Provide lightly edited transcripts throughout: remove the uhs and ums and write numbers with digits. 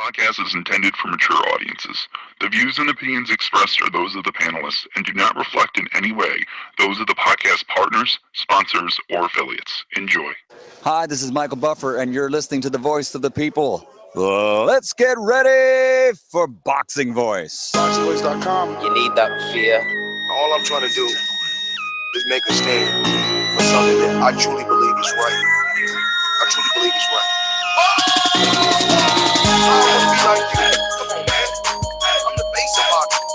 podcast is intended for mature audiences. The views and opinions expressed are those of the panelists and do not reflect in any way those of the podcast partners, sponsors, or affiliates. Enjoy. Hi, this is Michael Buffer, and you're listening to the voice of the people. Let's get ready for Boxing Voice. ThaBoxingvoice.com. You need that fear. All I'm trying to do is make a stand for something that I truly believe is right. I truly believe is right. I want to be like you. Come on, man. I'm the face of boxing.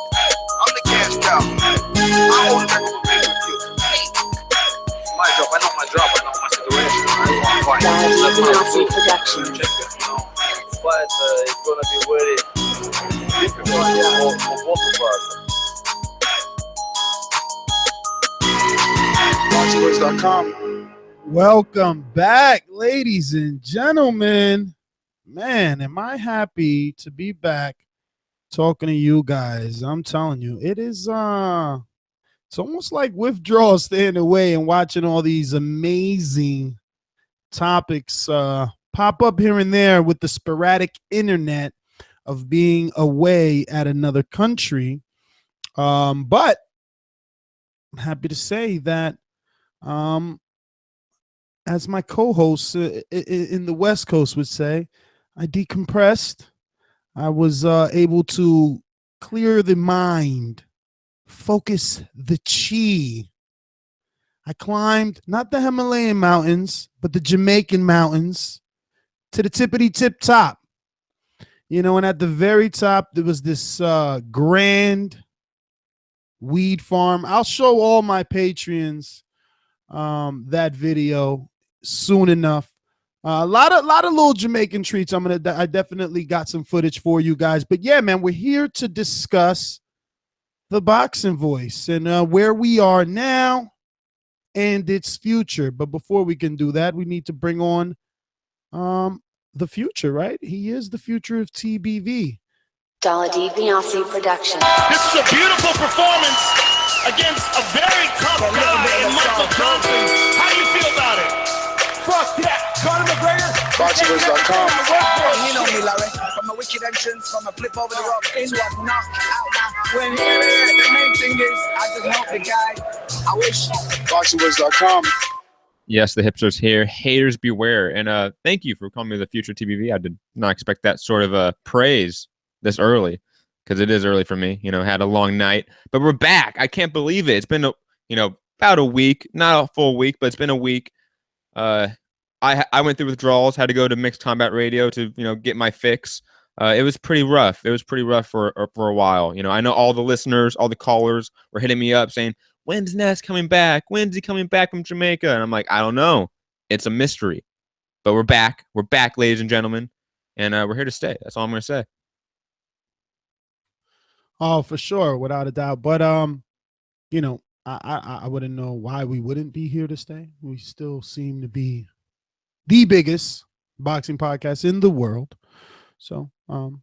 I'm the cash cow. I hold the record for pay-per-view. My job, I know my job, I know my situation. I want to fight. Gennady Production. But it's going to be very difficult for both of us. ThaBoxingvoice.com. Welcome back, ladies and gentlemen. Man, am I happy to be back talking to you guys. I'm telling you, it is it's almost like withdrawal staying away and watching all these amazing topics pop up here and there with the sporadic internet of being away at another country. But I'm happy to say that as my co-host in the West Coast would say, I decompressed. I was able to clear the mind, focus the chi. I climbed not the Himalayan mountains, but the Jamaican mountains to the tippity-tip top. You know, and at the very top, there was this grand weed farm. I'll show all my Patreons that video soon enough. A lot of little Jamaican treats. I definitely got some footage for you guys. But yeah, man, we're here to discuss the Boxing Voice and where we are now and its future. But before we can do that, we need to bring on the future, right? He is the future of TBV. Gennady Production. This is a beautiful performance against a very tough guy in Michael Johnson. How do you feel about it? Fuck that. Conor McGregor. ThaBoxingvoice.com. You know me, Larry. From a wicked entrance, from a flip over the rope to a knockout. When here, the main thing is, I just help the guy. I wish. ThaBoxingvoice.com. Yes, the hipsters here. Haters beware. And thank you for calling me the future TBV. I did not expect that sort of praise this early, because it is early for me. You know, had a long night, but we're back. I can't believe it. It's been about a week, not a full week, but it's been a week. I went through withdrawals, had to go to Mixed Combat Radio to get my fix. It was pretty rough. It was pretty rough for a while. I know all the listeners, all the callers were hitting me up saying, "When's Ness coming back? When's he coming back from Jamaica?" And I'm like, I don't know. It's a mystery. But we're back. We're back, ladies and gentlemen, and we're here to stay. That's all I'm going to say. Oh, for sure, without a doubt. But I wouldn't know why we wouldn't be here to stay. We still seem to be the biggest boxing podcast in the world. So I'm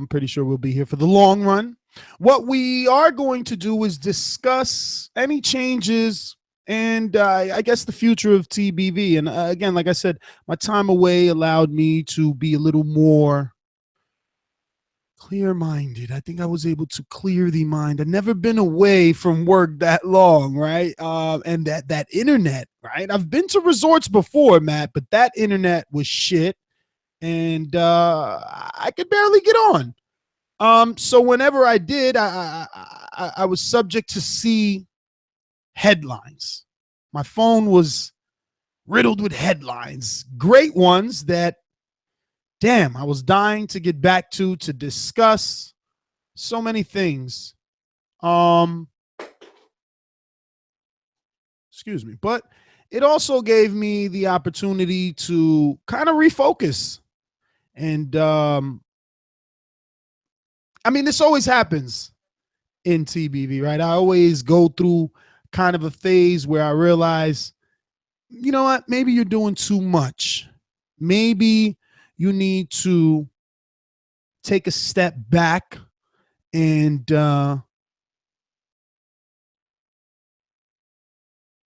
pretty sure we'll be here for the long run. What we are going to do is discuss any changes and I guess the future of TBV. And again, like I said, my time away allowed me to be a little more clear-minded. I think I was able to clear the mind. I've never been away from work that long, right? And that internet, right? I've been to resorts before, Matt, but that internet was shit, and I could barely get on. So whenever I did, I was subject to see headlines. My phone was riddled with headlines, great ones that, damn, I was dying to get back to discuss so many things. Excuse me. But it also gave me the opportunity to kind of refocus. And this always happens in TBV, right? I always go through kind of a phase where I realize, you know what, maybe you're doing too much. Maybe you need to take a step back and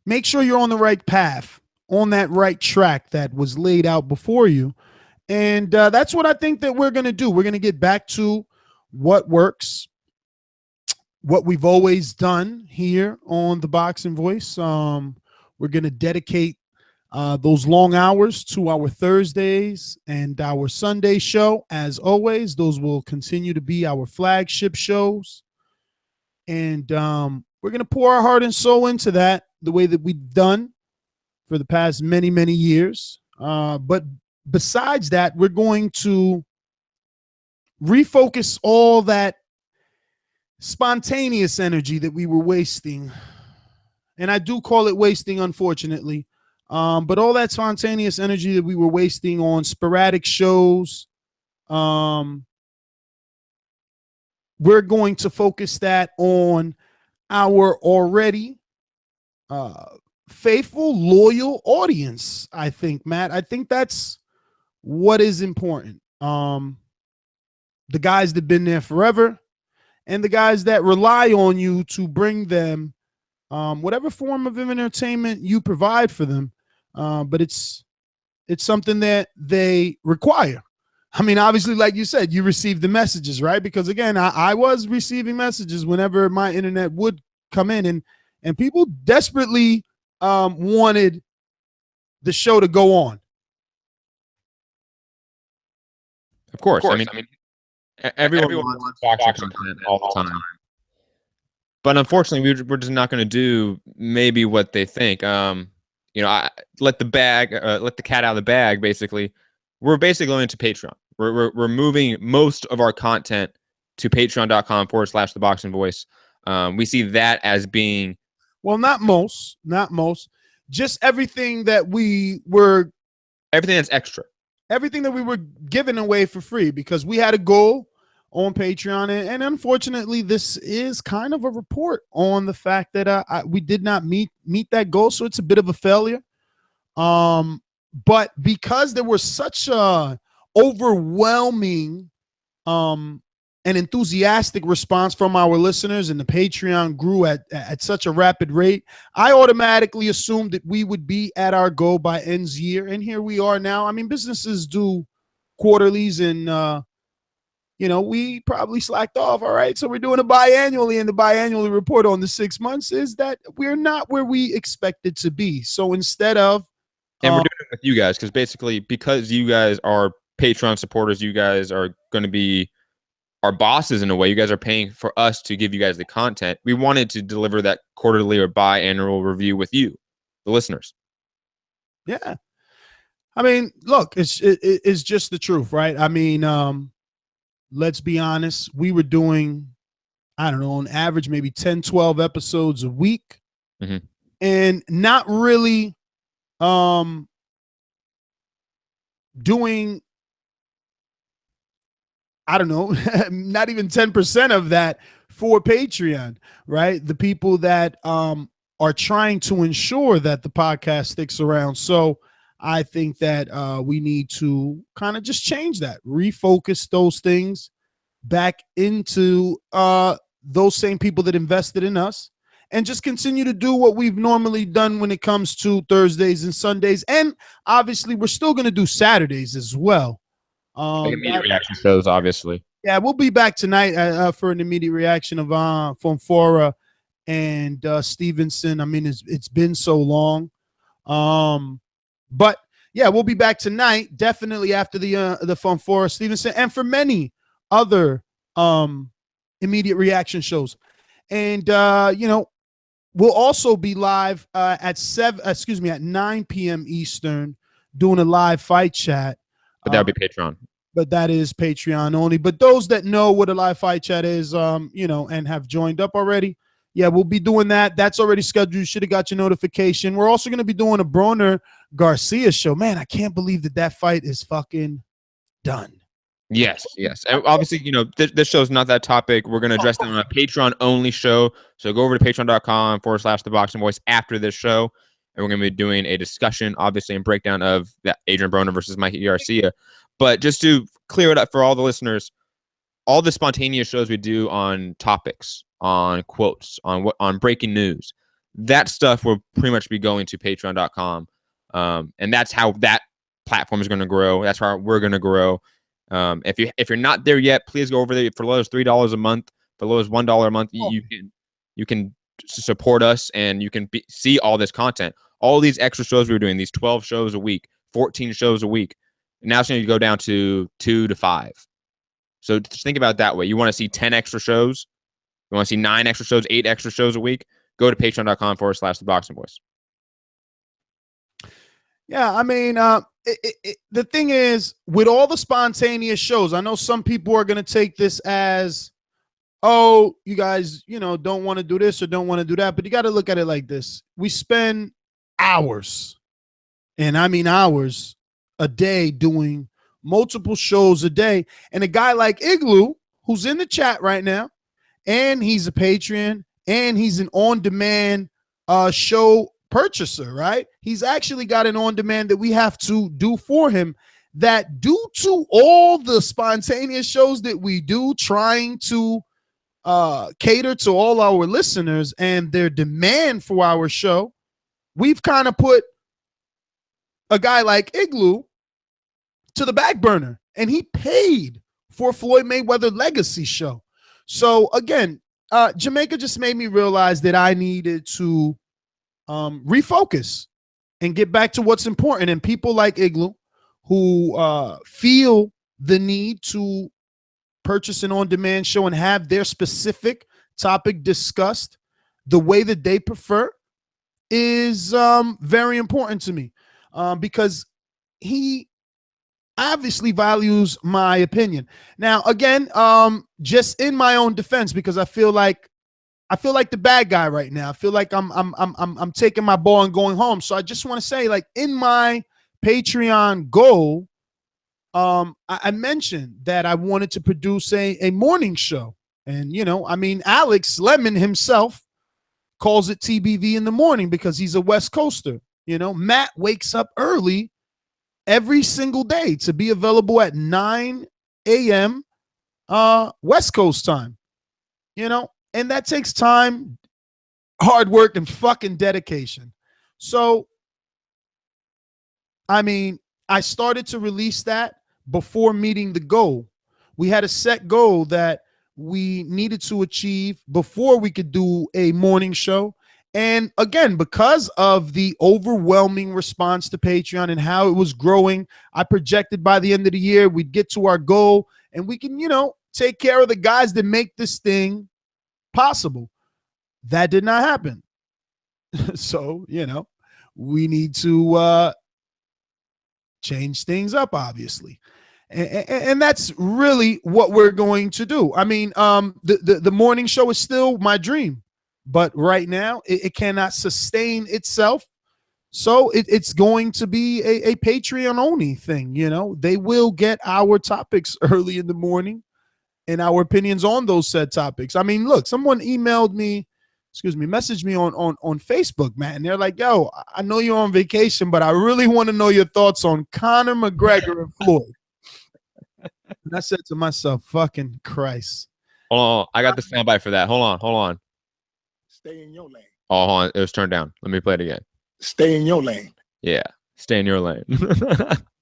make sure you're on the right path, on that right track that was laid out before you. And that's what I think that we're going to do. We're going to get back to what works, what we've always done here on the Boxing Voice. We're going to dedicate those long hours to our Thursdays and our Sunday show. As always, those will continue to be our flagship shows. And we're going to pour our heart and soul into that the way that we've done for the past many, many years. But besides that, we're going to refocus all that spontaneous energy that we were wasting. And I do call it wasting, unfortunately. But all that spontaneous energy that we were wasting on sporadic shows, we're going to focus that on our already faithful, loyal audience, I think, Matt. I think that's what is important. The guys that have been there forever and the guys that rely on you to bring them whatever form of entertainment you provide for them. But it's something that they require. I mean, obviously, like you said, you receive the messages, right? Because again, I was receiving messages whenever my internet would come in, and people desperately wanted the show to go on. Of course. I mean, everyone wants boxing content all the time. But unfortunately, we're just not going to do maybe what they think. I let the cat out of the bag. Basically, we're basically going to Patreon. We're moving most of our content to patreon.com/ThaBoxingVoice. We see that as being, well, not most, just everything that's extra, everything that we were giving away for free, because we had a goal on Patreon, and unfortunately, this is kind of a report on the fact that we did not meet that goal, so it's a bit of a failure. But because there was such a overwhelming and enthusiastic response from our listeners, and the Patreon grew at such a rapid rate, I automatically assumed that we would be at our goal by ends year, and here we are now. I mean, businesses do quarterlies, and we probably slacked off. All right, so we're doing it biannually, and the biannually report on the 6 months is that we're not where we expected to be. So instead of and we're doing it with you guys, because you guys are Patreon supporters, you guys are going to be our bosses in a way. You guys are paying for us to give you guys the content. We wanted to deliver that quarterly or biannual review with you, the listeners. Yeah, I mean, look, it's just the truth, right? I mean, let's be honest. We were doing, I don't know, on average, maybe 10, 12 episodes a week, and not really doing, I don't know, not even 10% of that for Patreon, right? The people that are trying to ensure that the podcast sticks around. So I think that we need to kind of just change that, refocus those things back into those same people that invested in us, and just continue to do what we've normally done when it comes to Thursdays and Sundays. And obviously, we're still going to do Saturdays as well. Immediate reaction shows, obviously. Yeah, we'll be back tonight for an immediate reaction of Fonfora and Stevenson. I mean, it's been so long. But yeah, we'll be back tonight, definitely after the Fonfora Stevenson, and for many other immediate reaction shows. And we'll also be live at 9 p.m. Eastern, doing a live fight chat. But that would be Patreon. But that is Patreon only. But those that know what a live fight chat is, and have joined up already, yeah, we'll be doing that. That's already scheduled. You should have got your notification. We're also going to be doing a Broner Garcia show. Man, I can't believe that fight is fucking done. Yes. And obviously, this show is not that topic. We're going to address that on a Patreon-only show. So go over to patreon.com/ThaBoxingVoice after this show, and we're going to be doing a discussion, obviously, and breakdown of that Adrian Broner versus Mikey Garcia. But just to clear it up for all the listeners, all the spontaneous shows we do on topics, on quotes, on breaking news, that stuff will pretty much be going to patreon.com. And that's how that platform is going to grow. That's how we're going to grow. If you're not there yet, please go over there. For low as $3 a month, for low as $1 a month, you can support us, and you can see all this content, all these extra shows we were doing, these 12 shows a week, 14 shows a week. Now it's going to go down to 2 to 5. So just think about it that way. You want to see 10 extra shows? You want to see 9 extra shows, 8 extra shows a week? Go to patreon.com/ThaBoxingVoice. Yeah, I mean, the thing is, with all the spontaneous shows, I know some people are going to take this as, oh, you guys, don't want to do this or don't want to do that. But you got to look at it like this. We spend hours, and I mean hours, a day doing multiple shows a day. And a guy like Igloo, who's in the chat right now, and he's a Patreon, and he's an on-demand show purchaser, right? He's actually got an on-demand that we have to do for him, that due to all the spontaneous shows that we do, trying to cater to all our listeners and their demand for our show, we've kind of put a guy like Igloo to the back burner, and he paid for Floyd Mayweather Legacy show. So again, Jamaica just made me realize that I needed to refocus and get back to what's important. And people like Igloo, who feel the need to purchase an on-demand show and have their specific topic discussed the way that they prefer, is very important to me, because he obviously values my opinion. Now, again, just in my own defense, because I feel like the bad guy right now. I feel like I'm taking my ball and going home. So I just want to say, like, in my Patreon goal, I mentioned that I wanted to produce a morning show. And, I mean, Alex Lemon himself calls it TBV in the morning because he's a West Coaster. Matt wakes up early every single day to be available at 9 a.m. West Coast time, and that takes time, hard work, and fucking dedication. So, I mean, I started to release that before meeting the goal. We had a set goal that we needed to achieve before we could do a morning show. And again, because of the overwhelming response to Patreon and how it was growing, I projected by the end of the year we'd get to our goal and we can, take care of the guys that make this thing possible. That did not happen. So, we need to change things up, obviously. And that's really what we're going to do. I mean, the morning show is still my dream, but right now it cannot sustain itself. So it's going to be a Patreon only thing. They will get our topics early in the morning and our opinions on those said topics. I mean, look, someone messaged me on Facebook, Matt, and they're like, yo, I know you're on vacation, but I really want to know your thoughts on Conor McGregor and Floyd. And I said to myself, fucking Christ. Hold on. I got the soundbite for that. Hold on. Stay in your lane. Oh, hold on. It was turned down. Let me play it again. Stay in your lane. Yeah. Stay in your lane.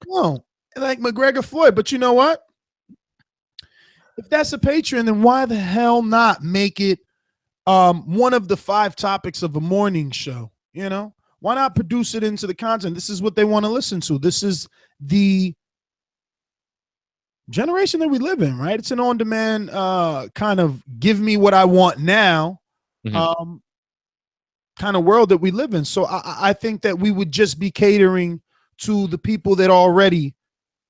No, like McGregor Floyd. But you know what? If that's a Patreon, then why the hell not make it one of the 5 topics of a morning show? Why not produce it into the content? This is what they want to listen to. This is the generation that we live in, right? It's an on-demand kind of give me what I want now kind of world that we live in. So I think that we would just be catering to the people that already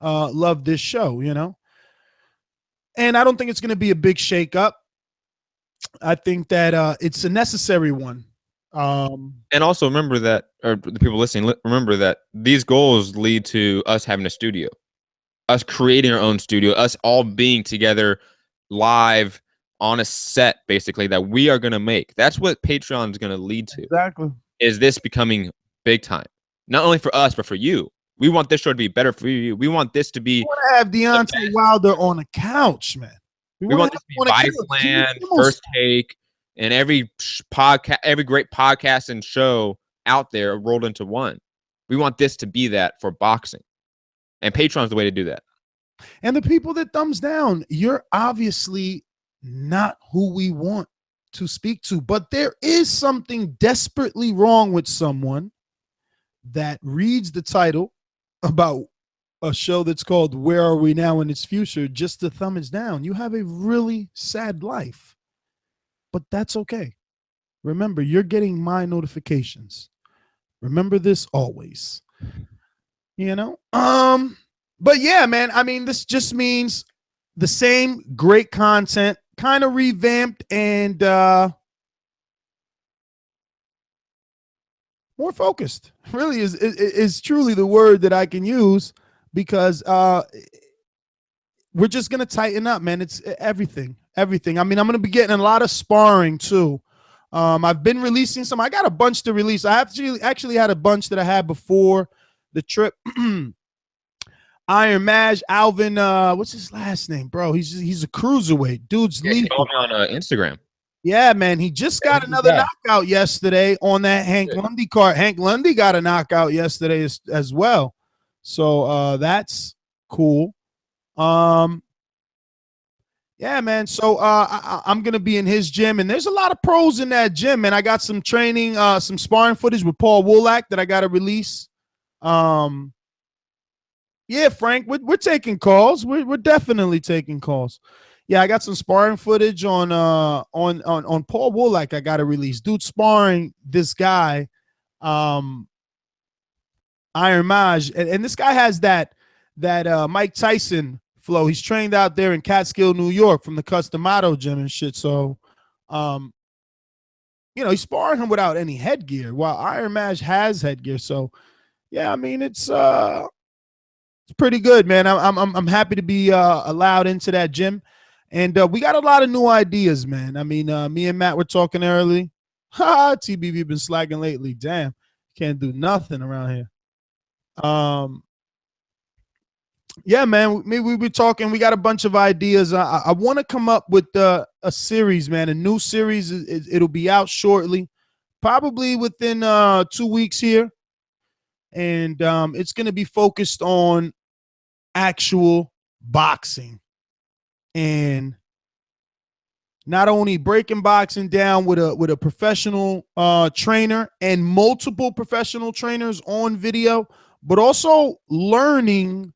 love this show, And I don't think it's going to be a big shakeup. I think that it's a necessary one. And also remember that, or the people listening, remember that these goals lead to us having a studio, us creating our own studio, us all being together live on a set, basically, that we are going to make. That's what Patreon is going to lead to. Exactly. Is this becoming big time? Not only for us, but for you. We want this show to be better for you. We want this to be. We want to have Deontay Wilder on a couch, man. We want this to be Viceland, First Take, and every podcast, every great podcast and show out there rolled into one. We want this to be that for boxing. And Patreon's the way to do that. And the people that thumbs down, you're obviously not who we want to speak to, but there is something desperately wrong with someone that reads the title about a show that's called Where Are We Now in Its Future just to thumb us down. You have a really sad life, but that's okay. Remember, you're getting my notifications. Remember this always. You know? But yeah, man, I mean, this just means the same great content, kind of revamped and more focused. Really is truly the word that I can use, because we're just gonna tighten up, man. It's everything. I mean, I'm gonna be getting a lot of sparring too. I've been releasing some. I got a bunch to release. I actually had a bunch that I had before the trip. Iron Maj, Alvin, what's his last name, bro? He's a cruiserweight. Dude's lethal. On Instagram. Yeah, man. He just got another knockout yesterday on that Hank Lundy card. Hank Lundy got a knockout yesterday as well. So that's cool. Yeah, man. So I'm gonna be in his gym, and there's a lot of pros in that gym, man. I got some training, some sparring footage with Paul Woolak that I gotta release. Yeah, Frank, we're taking calls. We're definitely taking calls. Yeah, I got some sparring footage on Paul Woolak. I got to release. Dude sparring this guy, Iron Maj, and this guy has that Mike Tyson flow. He's trained out there in Catskill, New York, from the Customato gym and shit. So, you know, he's sparring him without any headgear, while Iron Maj has headgear. So, yeah, I mean, it's pretty good, man. I'm happy to be allowed into that gym, and we got a lot of new ideas, man. I mean, me and Matt were talking early. TBV been slacking lately. Damn, can't do nothing around here. Yeah, man. Maybe we were talking. We got a bunch of ideas. I want to come up with a series, man. A new series. It'll be out shortly, probably within 2 weeks here, and it's going to be focused on actual boxing, and not only breaking boxing down with a professional trainer and multiple professional trainers on video, but also learning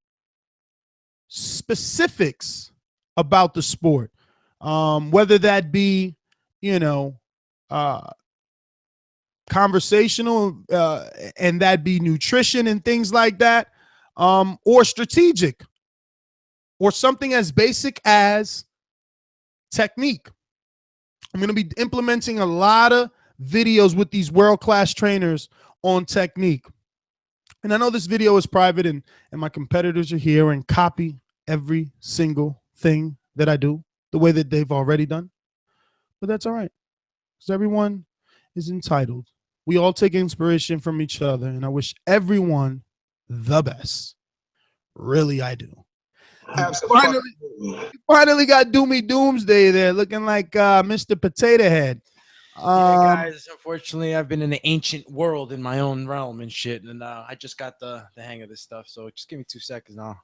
specifics about the sport, whether that be, you know, conversational and that be nutrition and things like that, or strategic, or something as basic as technique. I'm going to be implementing a lot of videos with these world-class trainers on technique. And I know this video is private, and my competitors are here and copy every single thing that I do the way that they've already done. But that's all right, because everyone is entitled. We all take inspiration from each other, and I wish everyone the best. Really, I do. Finally got Doomy Doomsday there, looking like Mr. Potato Head. Yeah, guys, unfortunately, I've been in the ancient world in my own realm and shit, and I just got the hang of this stuff. So just give me 2 seconds, and I'll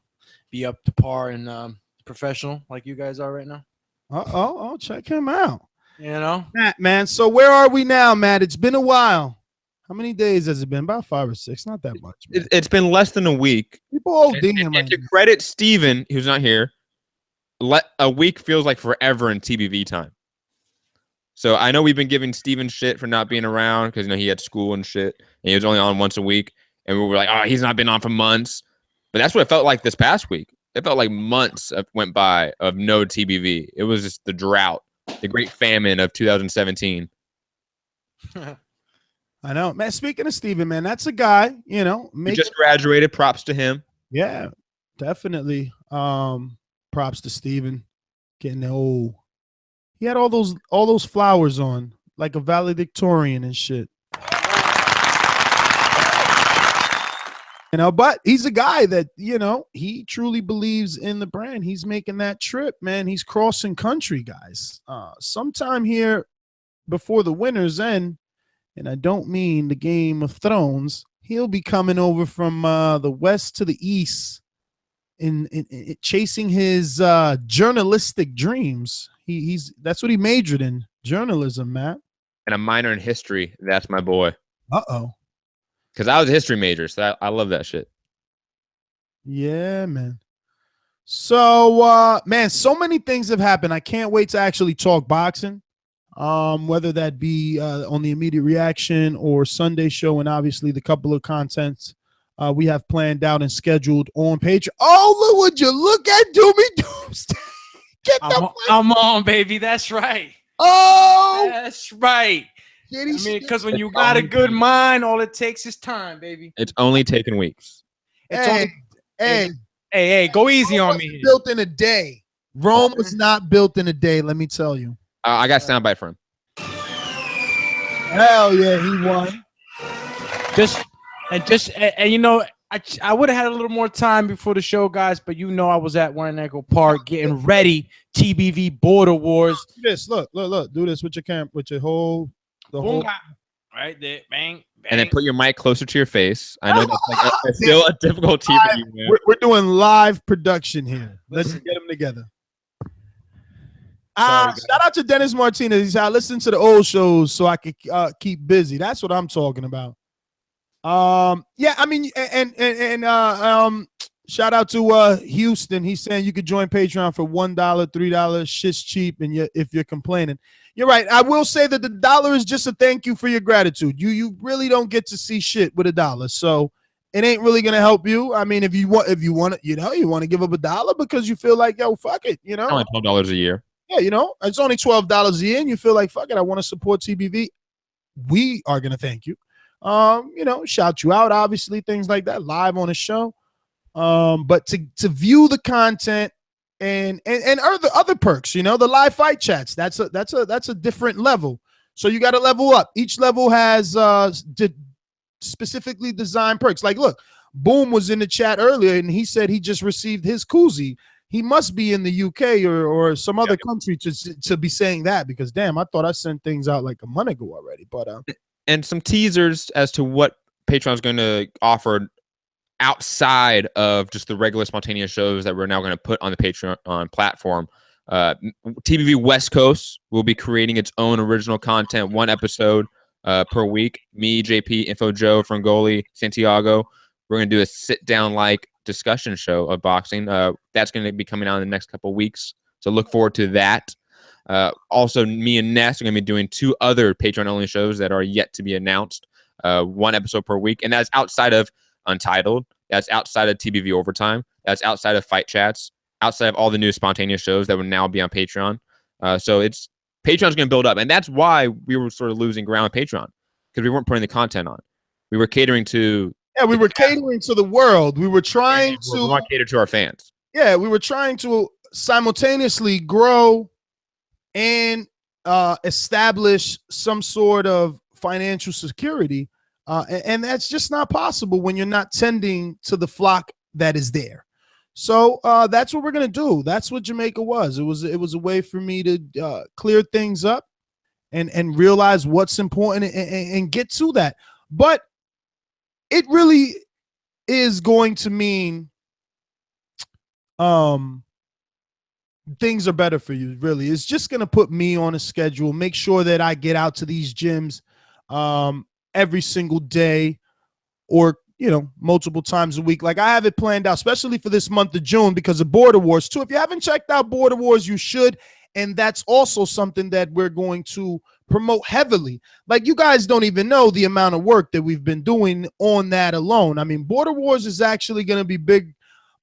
be up to par and professional like you guys are right now. Oh, check him out. You know, Matt, man. So where are we now, Matt? It's been a while. How many days has it been? About 5 or 6. Not that much. It's been less than a week. People ODing. And to credit Steven, who's not here, a week feels like forever in TBV time. So I know we've been giving Steven shit for not being around because, you know, he had school and shit, and he was only on once a week. And we were like, oh, he's not been on for months. But that's what it felt like this past week. It felt like months went by of no TBV. It was just the drought, the great famine of 2017. I know, man. Speaking of Steven, man, that's a guy, you know. He just graduated. Props to him. Yeah, definitely. Props to Steven. Getting old. He had all those flowers on, like a valedictorian and shit. You know, but he's a guy that, you know, he truly believes in the brand. He's making that trip, man. He's crossing country, guys. Sometime here before the winter's end, and I don't mean the Game of Thrones, he'll be coming over from the west to the east in chasing his journalistic dreams. That's what he majored in, journalism, Matt. And a minor in history. That's my boy. Uh-oh. Because I was a history major, so I love that shit. Yeah, man. So, man, so many things have happened. I can't wait to actually talk boxing, whether that be on the immediate reaction or Sunday show, and obviously the couple of contents we have planned out and scheduled on Patreon. Oh, look, would you look at Doomy Doomsday? I'm on, baby. That's right. Oh, that's right. I mean, because when you got a good mind, all it takes is time, baby. It's only taken weeks. Hey, go easy on me. Built in a day. Rome was not built in a day. Let me tell you. I got soundbite for him. Hell yeah, he won. And you know, I would have had a little more time before the show, guys, but you know I was at Warren Park getting ready. TBV Border Wars. Do this. Look. Do this with your camp, with your whole. Right there, bang. And then put your mic closer to your face. I know that's like still a difficulty for you, man. We're doing live production here. Let's get them together. Shout out to Dennis Martinez. He said, I listen to the old shows so I could keep busy. That's what I'm talking about. Yeah, I mean, and shout out to Houston. He's saying you could join Patreon for $1, $3. Shit's cheap, and if you're complaining. You're right. I will say that the dollar is just a thank you for your gratitude. You really don't get to see shit with $1, so it ain't really gonna help you. I mean, if you want to, you want to give up $1 because you feel like, yo, fuck it, only $12 a year. Yeah, it's only $12 a year, and you feel like, fuck it, I want to support TBV. We are gonna thank you. Shout you out, obviously, things like that, live on the show. But to view the content. And other perks, the live fight chats. That's a different level. So you got to level up. Each level has specifically designed perks. Like, look, Boom was in the chat earlier, and he said he just received his koozie. He must be in the UK or some other country to be saying that, because damn, I thought I sent things out like a month ago already. But and some teasers as to what Patreon's going to offer outside of just the regular spontaneous shows that we're now going to put on the Patreon platform. TBV West Coast will be creating its own original content, one episode per week. Me, JP, Info Joe, Frangoli, Santiago. We're going to do a sit-down discussion show of boxing. That's going to be coming out in the next couple weeks, so look forward to that. Also, me and Ness are going to be doing 2 other Patreon-only shows that are yet to be announced, one episode per week, and that's outside of Untitled. That's outside of TBV Overtime. That's outside of Fight Chats. Outside of all the new spontaneous shows that will now be on Patreon. So Patreon's going to build up, and that's why we were sort of losing ground on Patreon, because we weren't putting the content on. We were catering to. Yeah, we were catering to the world. We were trying to. We want to cater to our fans. Yeah, we were trying to simultaneously grow and establish some sort of financial security. And that's just not possible when you're not tending to the flock that is there. So that's what we're gonna do. That's what Jamaica was. It was a way for me to clear things up and realize what's important and get to that. But it really is going to mean things are better for you. Really, it's just gonna put me on a schedule. Make sure that I get out to these gyms every single day, or multiple times a week. Like, I have it planned out, especially for this month of June, because of Border Wars too. If you haven't checked out Border Wars, you should. And that's also something that we're going to promote heavily. Like, you guys don't even know the amount of work that we've been doing on that alone. I mean, Border Wars is actually going to be big,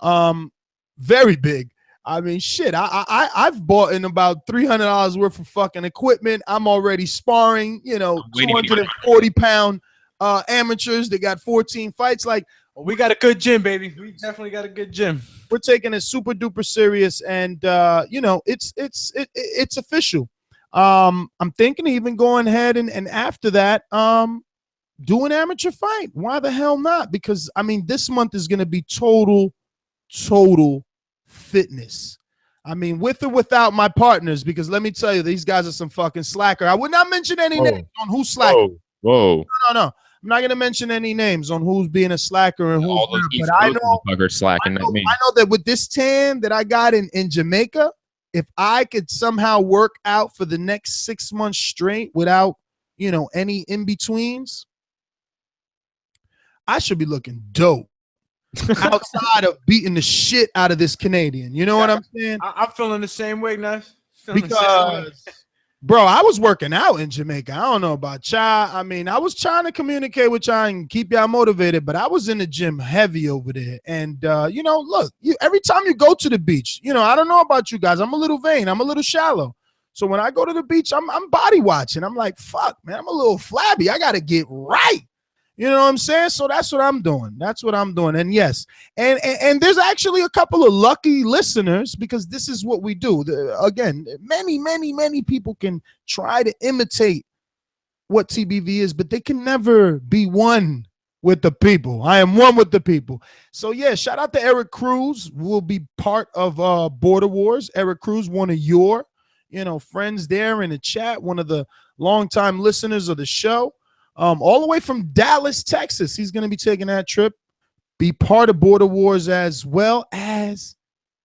very big. I mean, shit, I've bought in about $300 worth of fucking equipment. I'm already sparring, 240-pound amateurs. They got 14 fights. Like, we got a good gym, baby. We definitely got a good gym. We're taking it super duper serious, and it's official. I'm thinking of even going ahead and after that, do an amateur fight. Why the hell not? Because I mean, this month is going to be total fitness. I mean, with or without my partners, because let me tell you, these guys are some fucking slacker. I would not mention any names on who's slacking. Whoa. No. I'm not gonna mention any names on who's being a slacker and who's All those not, East but I Coast know, motherfuckers slacking, not me. I know that with this tan that I got in Jamaica, if I could somehow work out for the next 6 months straight without, any in-betweens, I should be looking dope outside of beating the shit out of this Canadian. You know what I'm saying? I'm feeling the same way, Ness. Because, bro, I was working out in Jamaica. I don't know about y'all. I mean, I was trying to communicate with y'all and keep y'all motivated, but I was in the gym heavy over there. And, look, every time you go to the beach, I don't know about you guys. I'm a little vain. I'm a little shallow. So when I go to the beach, I'm body watching. I'm like, fuck, man, I'm a little flabby. I got to get right. You know what I'm saying? So that's what I'm doing. That's what I'm doing. And yes, and there's actually a couple of lucky listeners because this is what we do. Again, many people can try to imitate what TBV is, but they can never be one with the people. I am one with the people. So yeah, shout out to Eric Cruz, who will be part of Border Wars. Eric Cruz, one of your, friends there in the chat, one of the longtime listeners of the show. All the way from Dallas, Texas. He's going to be taking that trip, be part of Border Wars, as well as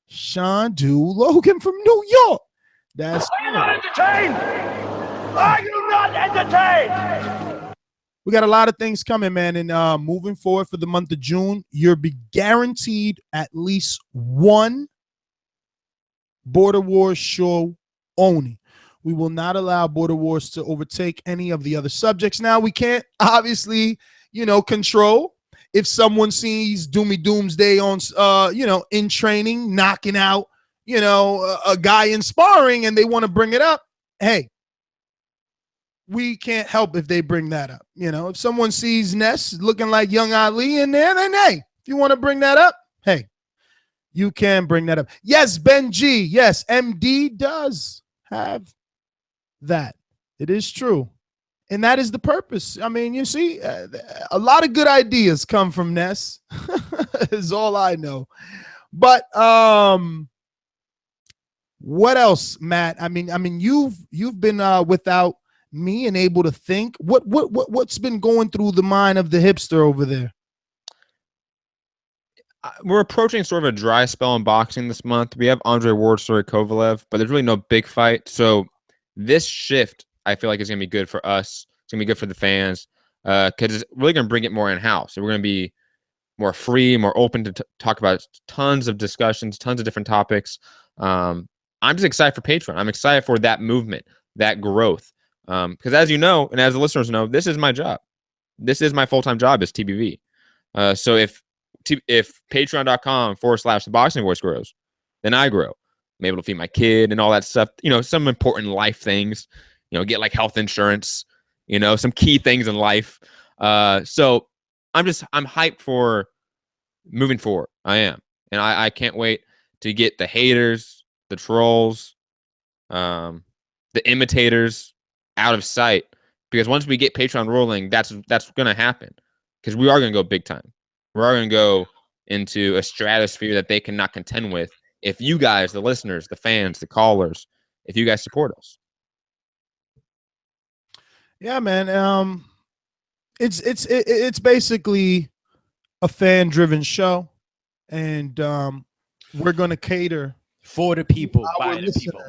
Sean Logan from New York. That's Are you not entertained? Are you not entertained? We got a lot of things coming, man. And moving forward for the month of June, you'll be guaranteed at least one Border Wars show only. We will not allow Border Wars to overtake any of the other subjects. Now, we can't obviously, control if someone sees Doomy Doomsday on, in training, knocking out, a guy in sparring and they want to bring it up. Hey, we can't help if they bring that up. If someone sees Ness looking like young Ali in there, then hey, if you want to bring that up, hey, you can bring that up. Yes, Ben G. Yes, MD does have that. It is true. And that is the purpose. I mean, you see, a lot of good ideas come from Ness is all I know. But what else, Matt? I mean, you've been without me and able to think. What's been going through the mind of the hipster over there? We're approaching sort of a dry spell in boxing this month. We have Andre Ward, Story Kovalev, but there's really no big fight. So this shift, I feel like, is going to be good for us. It's going to be good for the fans because it's really going to bring it more in-house. So we're going to be more free, more open to talk about tons of discussions, tons of different topics. I'm just excited for Patreon. I'm excited for that movement, that growth. Because as you know, and as the listeners know, this is my job. This is my full-time job as TBV. So if patreon.com/ThaBoxingVoice grows, then I grow. I'm able to feed my kid and all that stuff, some important life things, get like health insurance, some key things in life. So I'm hyped for moving forward. I am. And I can't wait to get the haters, the trolls, the imitators out of sight. Because once we get Patreon rolling, that's going to happen. Because we are going to go big time. We are going to go into a stratosphere that they cannot contend with. If you guys, the listeners, the fans, the callers, if you guys support us. Yeah, man. It's basically a fan-driven show, and we're going to cater for the people, by the people.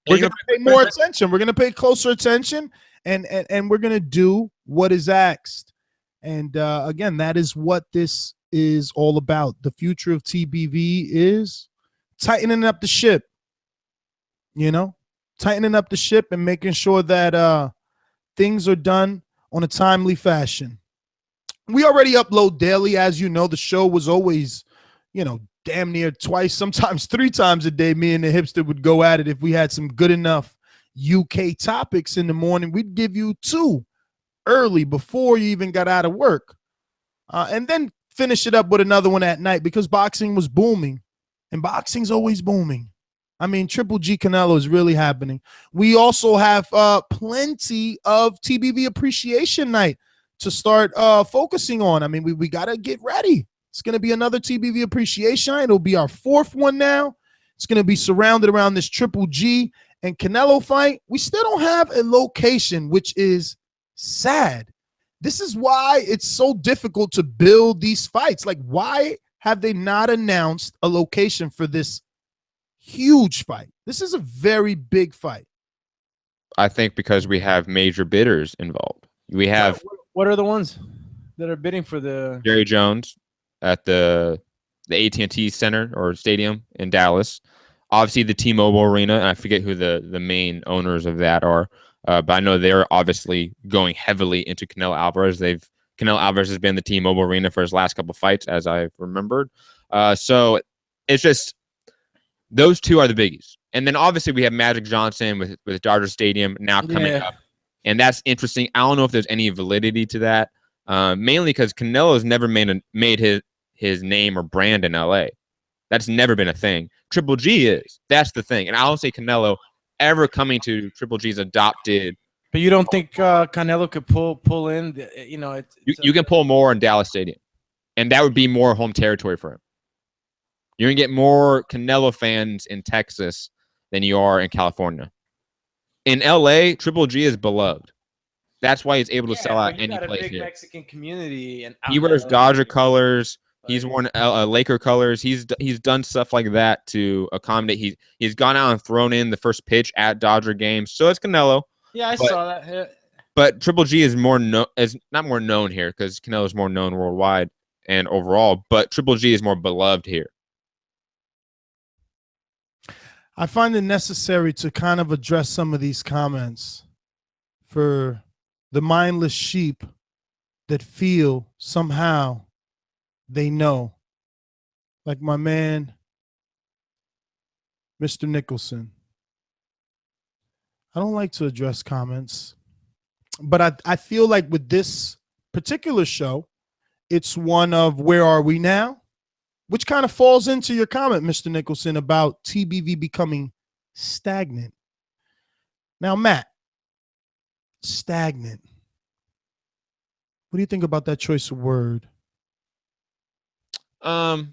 We're going to pay more attention. We're going to pay closer attention, and we're going to do what is asked. And again, that is what this is all about. The future of TBV is tightening up the ship, tightening up the ship and making sure that things are done on a timely fashion. We already upload daily. As you know, the show was always, damn near twice, sometimes 3 times a day. Me and the hipster would go at it. If we had some good enough UK topics in the morning, we'd give you 2 early before you even got out of work. And then finish it up with another one at night because boxing was booming. And boxing's always booming. I mean, Triple G Canelo is really happening. We also have plenty of TBV Appreciation Night to start focusing on. I mean, we got to get ready. It's going to be another TBV Appreciation Night. It'll be our 4th one now. It's going to be surrounded around this Triple G and Canelo fight. We still don't have a location, which is sad. This is why it's so difficult to build these fights. Like, why have they not announced a location for this huge fight? This is a very big fight. I think because we have major bidders involved. We have What are the ones that are bidding for the Jerry Jones at the AT&T Center or Stadium in Dallas. Obviously, the T-Mobile Arena, and I forget who the main owners of that are. But I know they're obviously going heavily into Canelo Álvarez. Canelo Álvarez has been in the T-Mobile Arena for his last couple fights, as I've remembered. So it's just those two are the biggies. And then obviously we have Magic Johnson with Dodger Stadium now coming up. And that's interesting. I don't know if there's any validity to that, mainly because Canelo has never made his name or brand in LA. That's never been a thing. Triple G is. That's the thing. And I don't see Canelo ever coming to Triple G's adopted. But you don't think Canelo could pull in? You can pull more in Dallas Stadium, and that would be more home territory for him. You're gonna get more Canelo fans in Texas than you are in California. In LA, Triple G is beloved. That's why he's able to sell out any place big here. Mexican community, and He wears Dodger colors. He's worn Laker colors. He's done stuff like that to accommodate. He's gone out and thrown in the first pitch at Dodger games. So it's Canelo. Yeah, I saw that. Yeah. But Triple G is not more known here because Canelo is more known worldwide and overall. But Triple G is more beloved here. I find it necessary to kind of address some of these comments for the mindless sheep that feel somehow they know. Like my man, Mr. Nicholson. I don't like to address comments, but I feel like with this particular show, it's one of where are we now? Which kind of falls into your comment, Mr. Nicholson, about TBV becoming stagnant. Now, Matt, stagnant. What do you think about that choice of word? I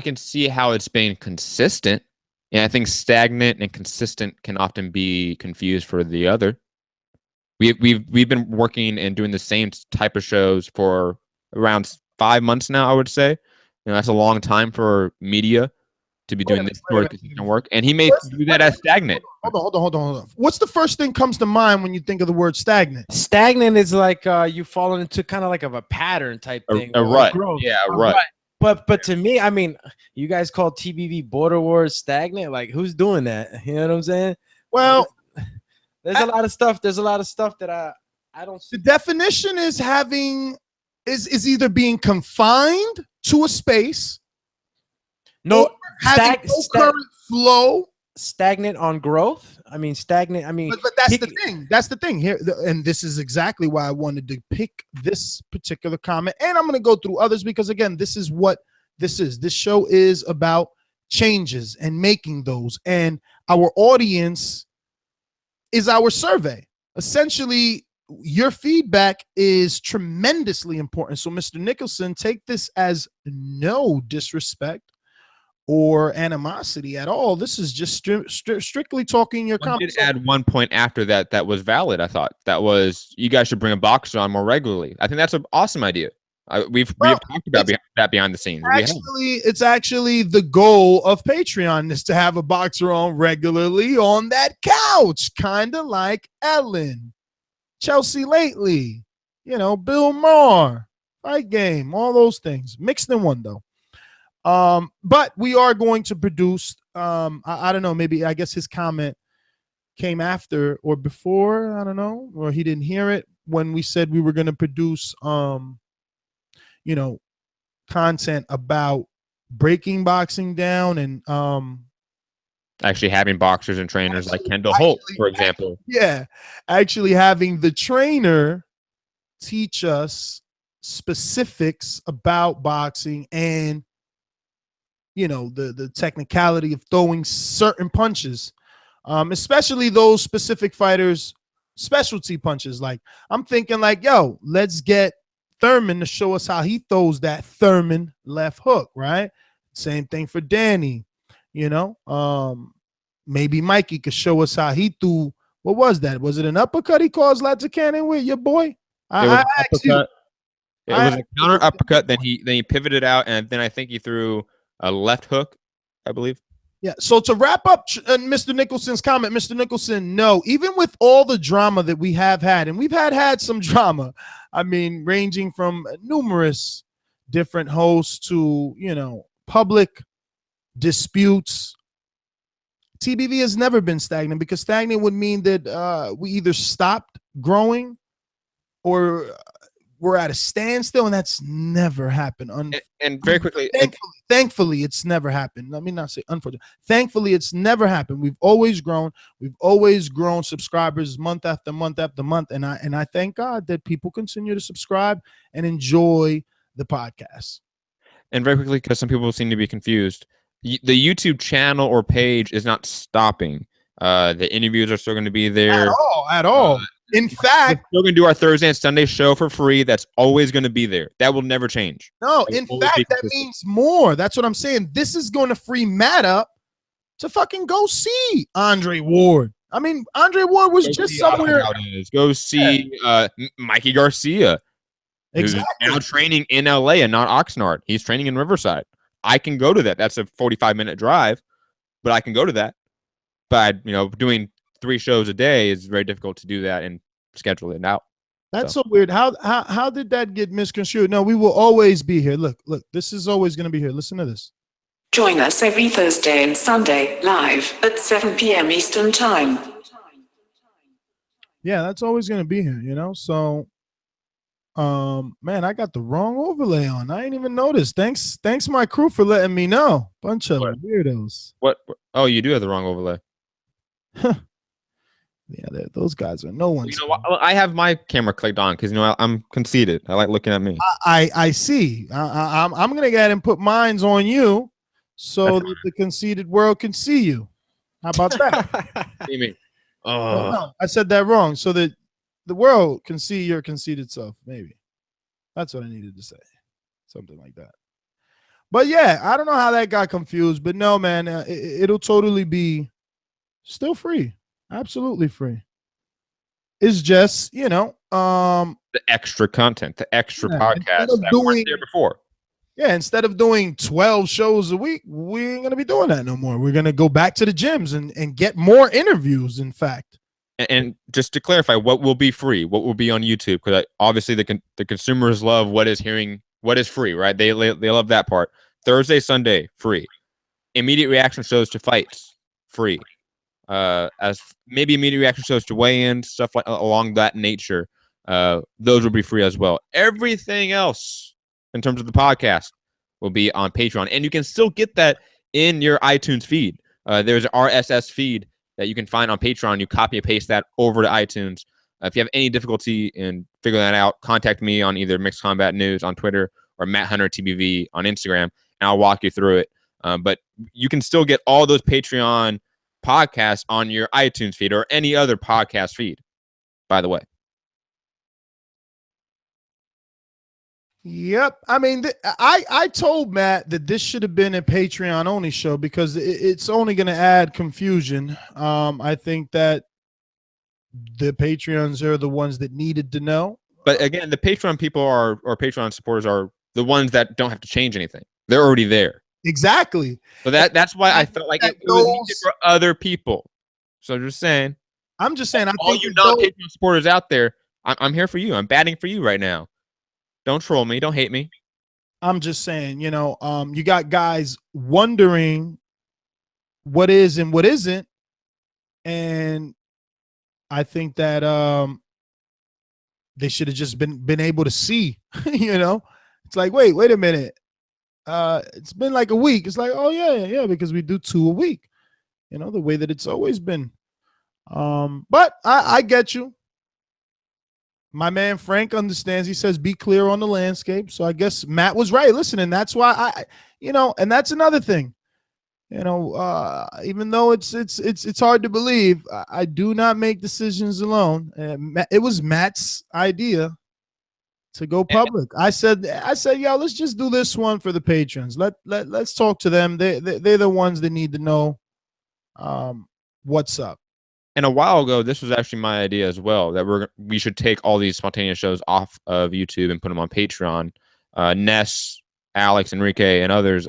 can see how it's been consistent. And I think stagnant and consistent can often be confused for the other. We've been working and doing the same type of shows for around 5 months now, I would say. That's a long time for media to be doing this sort of consistent work. And he may view that as stagnant. Hold on. What's the first thing comes to mind when you think of the word stagnant? Stagnant is like you falling into kind of like of a pattern type thing. A rut. Growth. Yeah, a rut. But to me, I mean, you guys call TBV Border Wars stagnant. Like, who's doing that? You know what I'm saying? Well, there's a lot of stuff. There's a lot of stuff that I don't see. The definition is is either being confined to a space, no current flow, stagnant on growth. I mean, stagnant. I mean, but that's the thing. That's the thing here, and this is exactly why I wanted to pick this particular comment. And I'm going to go through others because, again, this is what this is. This show is about changes and making those, and our audience is our survey. Essentially, your feedback is tremendously important. So, Mr. Nicholson, take this as no disrespect or animosity at all. This is just strictly talking your comments. I did add one point after that was valid. I thought that was you guys should bring a boxer on more regularly. I think that's an awesome idea. We've talked about that behind the scenes. It's actually the goal of Patreon is to have a boxer on regularly on that couch, kind of like Ellen, Chelsea lately, Bill Maher, Fight Game, all those things mixed in one though. But we are going to produce. I don't know. Maybe I guess his comment came after or before. I don't know, or he didn't hear it when we said we were going to produce. Content about breaking boxing down and actually having boxers and trainers like Kendall Holt, for example. Yeah, actually having the trainer teach us specifics about boxing and the technicality of throwing certain punches, especially those specific fighters' specialty punches. Like I'm thinking like, yo, let's get Thurman to show us how he throws that Thurman left hook, right? Same thing for Danny, maybe Mikey could show us how he threw. What was that? Was it an uppercut he caused Ladzakanian with your boy? It was I an asked you. uppercut. It was a counter uppercut. Then he pivoted out, and then I think he threw a left hook, I believe. Yeah. So to wrap up Mr. Nicholson's comment, Mr. Nicholson, no, even with all the drama that we have had, and we've had some drama, I mean, ranging from numerous different hosts to, public disputes, TBV has never been stagnant, because stagnant would mean that we either stopped growing or we're at a standstill, and that's never happened. And very quickly, thankfully, it's never happened. Let me not say unfortunately. Thankfully, it's never happened. We've always grown. We've always grown subscribers month after month after month, and I thank God that people continue to subscribe and enjoy the podcast. And very quickly, because some people seem to be confused, the YouTube channel or page is not stopping. The interviews are still going to be there. At all. In fact, we're going to do our Thursday and Sunday show for free. That's always going to be there. That will never change. No, in fact, that means more. That's what I'm saying. This is going to free Matt up to fucking go see Andre Ward. I mean, Andre Ward was just somewhere. Go see Mikey Garcia, who's now training in LA and not Oxnard. He's training in Riverside. I can go to that. That's a 45-minute drive, but I can go to that. But, doing 3 shows a day is very difficult to do that and schedule it out. That's so weird. How did that get misconstrued? No, we will always be here. Look, this is always going to be here. Listen to this. Join us every Thursday and Sunday live at 7 p.m. Eastern Time. Yeah, that's always going to be here, So, man, I got the wrong overlay on. I ain't even noticed. Thanks my crew for letting me know. Bunch of weirdos. What? Oh, you do have the wrong overlay. Yeah, those guys are no one's. I have my camera clicked on because I'm conceited. I like looking at me. I see. I'm gonna go ahead and put mines on you so that the conceited world can see you. How about that? See me. No, I said that wrong. So that the world can see your conceited self. Maybe that's what I needed to say. Something like that. But yeah, I don't know how that got confused. But no, man, it'll totally be still free. Absolutely free. It's just, the extra content, the extra podcast that weren't there before. Yeah, instead of doing 12 shows a week, we ain't going to be doing that no more. We're going to go back to the gyms and get more interviews, in fact. And just to clarify, what will be free? What will be on YouTube? Because obviously the consumers love what is free, right? They love that part. Thursday, Sunday, free. Immediate reaction shows to fights, free. As maybe immediate reaction shows to weigh-ins, stuff like along that nature, those will be free as well. Everything else in terms of the podcast will be on Patreon, and you can still get that in your iTunes feed. There's an RSS feed that you can find on Patreon. You copy and paste that over to iTunes. If you have any difficulty in figuring that out, contact me on either Mixed Combat News on Twitter or Matt Hunter TBV on Instagram, and I'll walk you through it. But you can still get all those Patreon podcasts on your iTunes feed or any other podcast feed, by the way. Yep. I mean, I told Matt that this should have been a Patreon only show because it's only going to add confusion. I think that the Patreons are the ones that needed to know. But again, the Patreon people or Patreon supporters are the ones that don't have to change anything. They're already there. Exactly. So that's why I felt like it was needed for other people. So I'm just saying. I think all you non-Patreon supporters out there, I'm here for you. I'm batting for you right now. Don't troll me. Don't hate me. I'm just saying, you got guys wondering what is and what isn't. And I think that they should have just been able to see, It's like, wait a minute. It's been like a week. It's like, oh yeah, because we do 2 a week, the way that it's always been. But I get you. My man Frank understands. He says, be clear on the landscape. So I guess Matt was right. Listen, and that's why and that's another thing. Even though it's hard to believe, I do not make decisions alone. It was Matt's idea to go public. I said, yo, let's just do this one for the patrons. Let's talk to them. They're the ones that need to know what's up. And a while ago, this was actually my idea as well, that we should take all these spontaneous shows off of YouTube and put them on Patreon. Ness, Alex, Enrique, and others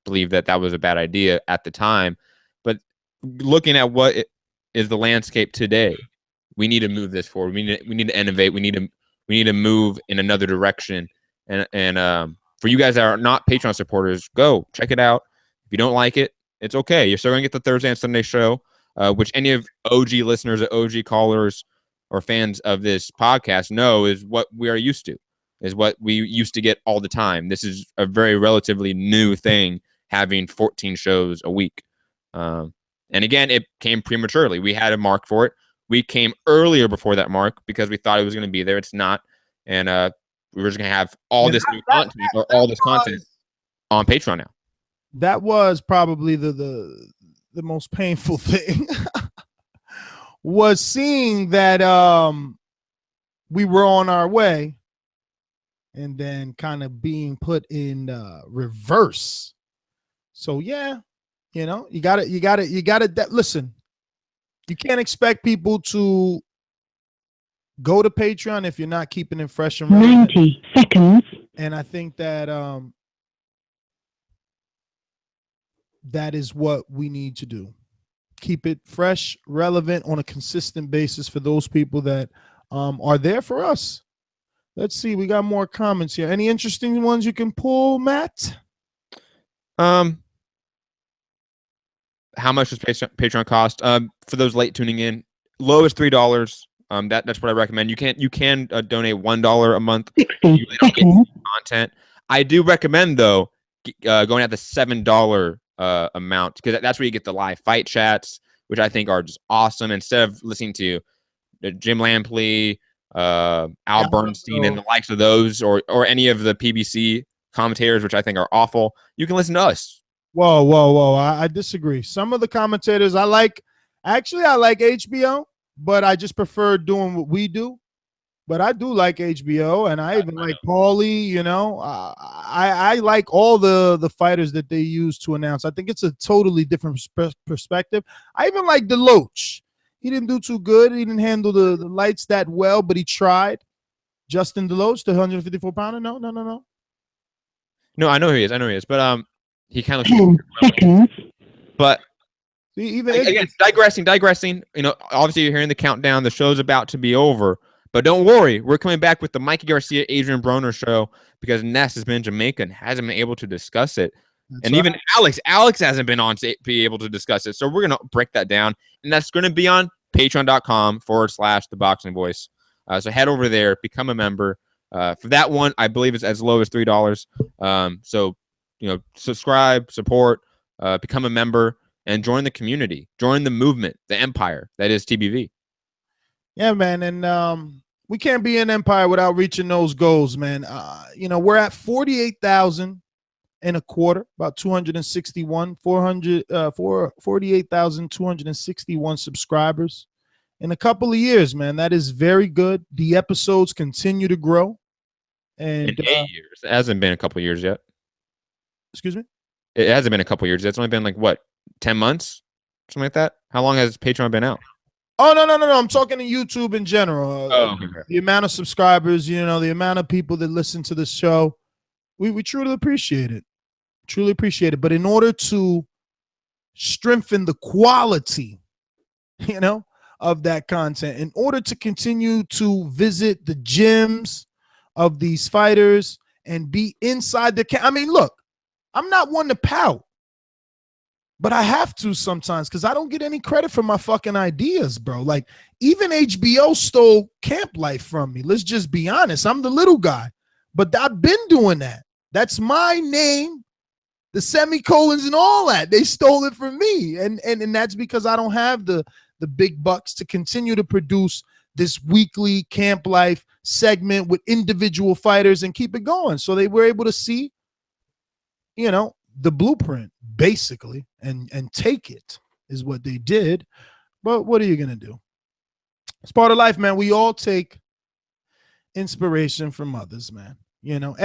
believe that was a bad idea at the time. But looking at what is the landscape today, we need to move this forward. We need to innovate. We need to move in another direction. And for you guys that are not Patreon supporters, go check it out. If you don't like it, it's okay. You're still gonna get the Thursday and Sunday show, which any of OG listeners or OG callers or fans of this podcast know is what we are used to, is what we used to get all the time. This is a very relatively new thing, having 14 shows a week. And again, it came prematurely. We had a mark for it. We came earlier before that mark because we thought it was going to be there. It's not. And we were just going to have all this new content or all this content on Patreon now. That was probably the most painful thing was seeing that we were on our way and then kind of being put in reverse. So yeah, you know, you gotta listen, you can't expect people to go to Patreon if you're not keeping it fresh and relevant. 90 seconds. And I think that that is what we need to do. Keep it fresh, relevant on a consistent basis for those people that are there for us. Let's see. We got more comments here. Any interesting ones you can pull, Matt? How much does Patreon cost? For those late tuning in, low is $3. That's what I recommend. You can donate $1 a month. 60 you really don't get seconds. content. I do recommend though going at the $7 amount, because that's where you get the live fight chats, which I think are just awesome. Instead of listening to Jim Lampley, Al Bernstein, and the likes of those, or any of the PBC commentators, which I think are awful, you can listen to us. Whoa. I disagree. Some of the commentators I like. Actually, I like HBO, but I just prefer doing what we do. But I do like HBO, and I even like Paulie. You know, I like all the fighters that they use to announce. I think it's a totally different perspective. I even like Deloach. He didn't do too good. He didn't handle the lights that well, but he tried. Justin Deloach, the 154-pounder. No. No, I know who he is. But he kind of 10 seconds. But even again, digressing. You know, obviously you're hearing the countdown. The show's about to be over. But don't worry, we're coming back with the Mikey Garcia, Adrian Broner show, because Ness has been in Jamaica and hasn't been able to discuss it. That's and right. Even Alex hasn't been on to be able to discuss it. So we're going to break that down. And that's going to be on patreon.com/ThaBoxingVoice. So head over there, become a member. For that one, I believe it's as low as $3. So, you know, subscribe, support, become a member, and join the community. Join the movement, the empire that is TBV. Yeah, man. And we can't be an empire without reaching those goals, man. You know, we're at 48,000 and a quarter, about 48,261 subscribers in a couple of years, man. That is very good. The episodes continue to grow. And in 8 years. It hasn't been a couple of years yet. Excuse me? It hasn't been a couple of years. It's only been like, what, 10 months? Something like that? How long has Patreon been out? Oh, no. I'm talking to YouTube in general. Okay. The amount of subscribers, you know, the amount of people that listen to the show, we truly appreciate it. Truly appreciate it. But in order to strengthen the quality, you know, of that content, in order to continue to visit the gyms of these fighters and be inside the I mean, look, I'm not one to pout. But I have to sometimes because I don't get any credit for my fucking ideas, bro. Like, even HBO stole camp life from me. Let's just be honest. I'm the little guy. But I've been doing that. That's my name, the semicolons and all that. They stole it from me. And that's because I don't have the big bucks to continue to produce this weekly camp life segment with individual fighters and keep it going. So they were able to see, you know, the blueprint basically and take it is what they did. But what are you gonna do? It's part of life, man. We all take inspiration from others, man. You know, not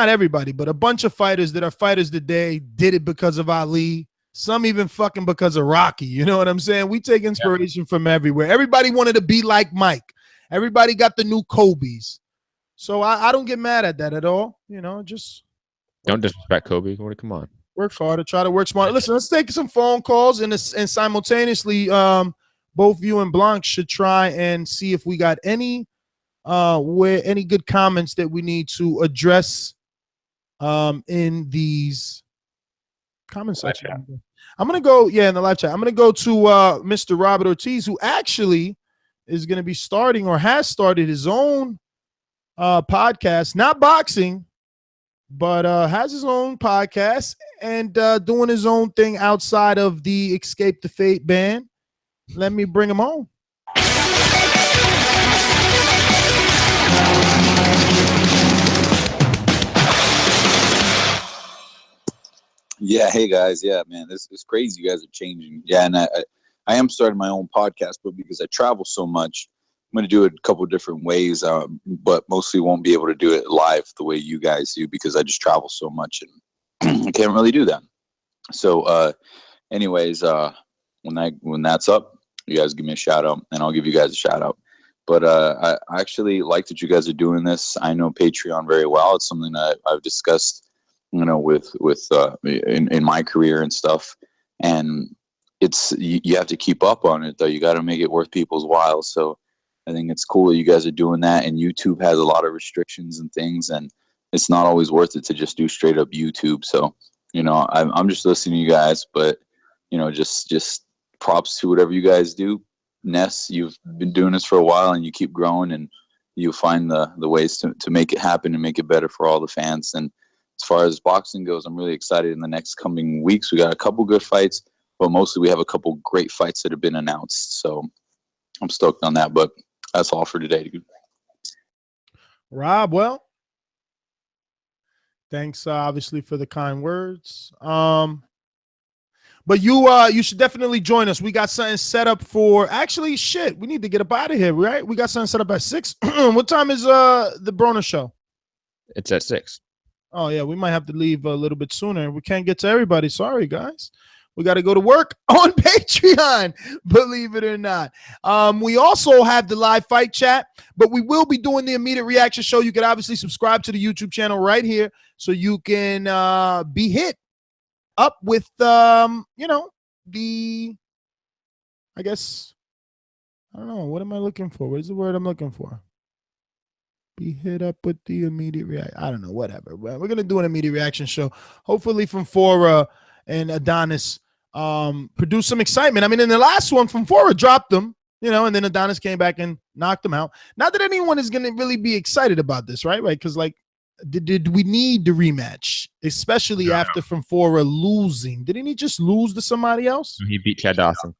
everybody, but a bunch of fighters that are fighters today did it because of Ali. Some even fucking because of Rocky. You know what I'm saying? We take inspiration from everywhere. Everybody wanted to be like Mike. Everybody got the new Kobe's. So I don't get mad at that at all. You know, just don't disrespect Kobe. Come on. Work harder, try to work smarter. Listen, let's take some phone calls and simultaneously, both you and Blanc should try and see if we got any good comments that we need to address in these comment section. I'm gonna go, in the live chat. I'm gonna go to Mr. Robert Ortiz, who actually is gonna be starting or has started his own podcast, not boxing, but has his own podcast and doing his own thing outside of the Escape the Fate band. Let me bring him on. Yeah, hey guys. Yeah, man, this is crazy. You guys are changing. Yeah, and I am starting my own podcast, but because I travel so much, I'm going to do it a couple of different ways, but mostly won't be able to do it live the way you guys do because I just travel so much and I can't really do that. So, anyways, when that's up, you guys give me a shout out, and I'll give you guys a shout out. But I actually like that you guys are doing this. I know Patreon very well. It's something that I've discussed, you know, with in my career and stuff. And it's you have to keep up on it though. You got to make it worth people's while. So I think it's cool that you guys are doing that. And YouTube has a lot of restrictions and things, and it's not always worth it to just do straight up YouTube. So, you know, I'm just listening to you guys, but you know, just props to whatever you guys do. Ness, you've been doing this for a while and you keep growing, and you find the ways to make it happen and make it better for all the fans. And as far as boxing goes, I'm really excited in the next coming weeks. We got a couple good fights, but mostly we have a couple great fights that have been announced. So I'm stoked on that, but that's all for today, dude. Rob, well, thanks obviously for the kind words. But you should definitely join us. We got something set up for, actually, shit, we need to get up out of here, right? We got something set up at 6. What time is the Broner show? It's at 6. Oh, yeah, we might have to leave a little bit sooner. We can't get to everybody. Sorry, guys. We got to go to work on Patreon, believe it or not. We also have the live fight chat, but we will be doing the immediate reaction show. You can obviously subscribe to the YouTube channel right here so you can be hit up with, you know, I guess, I don't know. What am I looking for? What is the word I'm looking for? Be hit up with the immediate reaction. I don't know, whatever. We're going to do an immediate reaction show. Hopefully from Fora and Adonis produce some excitement. I mean, in the last one, from Fora dropped them, you know, and then Adonis came back and knocked them out. Not that anyone is going to really be excited about this, right? Because, like, did we need the rematch, especially after from Fora losing? Didn't he just lose to somebody else? He beat Chad Dawson.